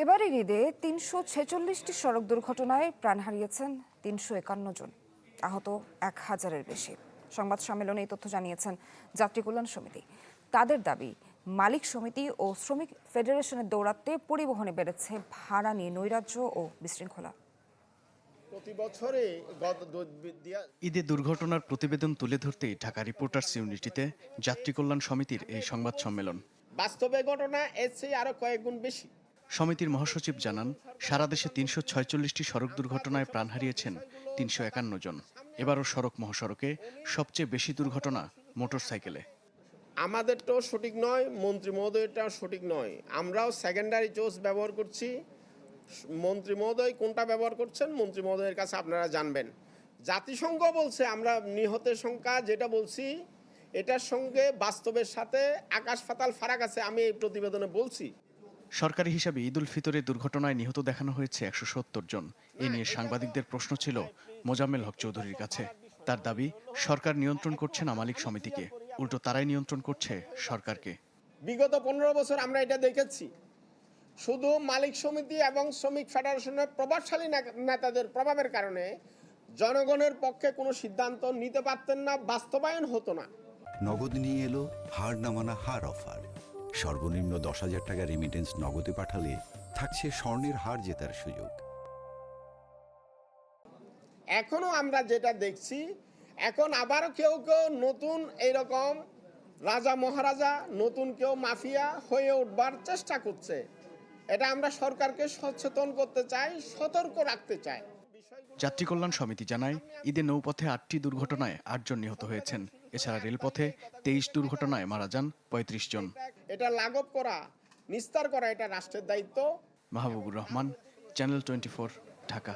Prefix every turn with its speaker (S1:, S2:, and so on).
S1: এবারের ঈদে ৩৪৬টি সড়ক দুর্ঘটনায় প্রাণ হারিয়েছেন ৩৫১ জন, আহত ১,০০০-এর বেশি। সংবাদ সম্মেলনে এই তথ্য জানিয়েছেন যাত্রী কল্যাণ সমিতি। তাদের দাবি, মালিক সমিতি ও শ্রমিক ফেডারেশনের দৌরাত্মে পরিবহনে বেড়েছে ভাড়া নিয়ে নৈরাজ্য ও বিশৃঙ্খলা।
S2: ঈদে দুর্ঘটনার প্রতিবেদন তুলে ধরতেই ঢাকা রিপোর্টার্স ইউনিটিতে যাত্রী কল্যাণ সমিতির এই সংবাদ সম্মেলন।
S3: বাস্তবে ঘটনা এর চেয়ে আরো কয়েক গুণ বেশি।
S2: সমিতির মহাসচিব জানান, সারা দেশে ৩৪৬টি সড়ক দুর্ঘটনায় প্রাণ হারিয়েছেন ৩৫১ জন। এবারও সড়ক মহাসড়কে সবচেয়ে বেশি দুর্ঘটনা মোটরসাইকেলে।
S3: আমাদেরটাও সঠিক নয়, মন্ত্রী মহোদয়টাও সঠিক নয়। আমরাও সেকেন্ডারি চোজ ব্যবহার করছি। মন্ত্রী মহোদয় কোনটা ব্যবহার করছেন মন্ত্রী মহোদয়ের কাছে আপনারা জানবেন। জাতিসংঘ বলছে আমরা নিহতের সংখ্যা যেটা বলছি এটার সঙ্গে বাস্তবের সাথে আকাশ পাতাল ফারাক আছে, আমি এই প্রতিবেদনে বলছি।
S2: সরকারি হিসাবে ঈদ উল ফিতরে দুর্ঘটনায় নিহত দেখানো হয়েছে ১৭০ জন। এ নিয়ে সাংবাদিকদের প্রশ্ন ছিল মোজাম্মেল হক চৌধুরীর কাছে। তার দাবি, সরকার নিয়ন্ত্রণ করছে না মালিক সমিতিকে, উল্টো তারাই নিয়ন্ত্রণ করছে সরকারকে।
S3: বিগত ১৫ বছর আমরা এটা দেখেছি। শুধু মালিক সমিতি এবং শ্রমিক ফেডারেশনের প্রভাবশালী নেতাদের প্রভাবের কারণে জনগণের পক্ষে কোনো সিদ্ধান্ত নিতে পারতেন না, বাস্তবায়ন হতো না।
S4: নগদ নিয়ে এলো হার না মানা হার অফার। সর্বনিম্ন ১০,০০০ টাকা রেমিটেন্স নগদে পাঠালে থাকছে স্বর্ণের হার জেতার সুযোগ।
S3: এখনো আমরা যেটা দেখছি, এখন আবারও কেউ কেউ নতুন এইরকম রাজা মহারাজা, নতুন কেউ মাফিয়া হয়ে উঠবার চেষ্টা করছে। এটা আমরা সরকারকে সচেতন করতে চাই, সতর্ক রাখতে চাই।
S2: যাত্রী কল্যাণ সমিতি জানায়, ঈদে নৌপথে ৮টি দুর্ঘটনায় ৮ জন নিহত হয়েছেন। এছাড়া রেলপথে 23 দুর্ঘটনায় মারা যান ৩৫ জন।
S3: এটা লাঘব করা, নিস্তার করা এটা রাষ্ট্রের দায়িত্ব।
S2: মাহবুবুর রহমান, চ্যানেল 24, ঢাকা।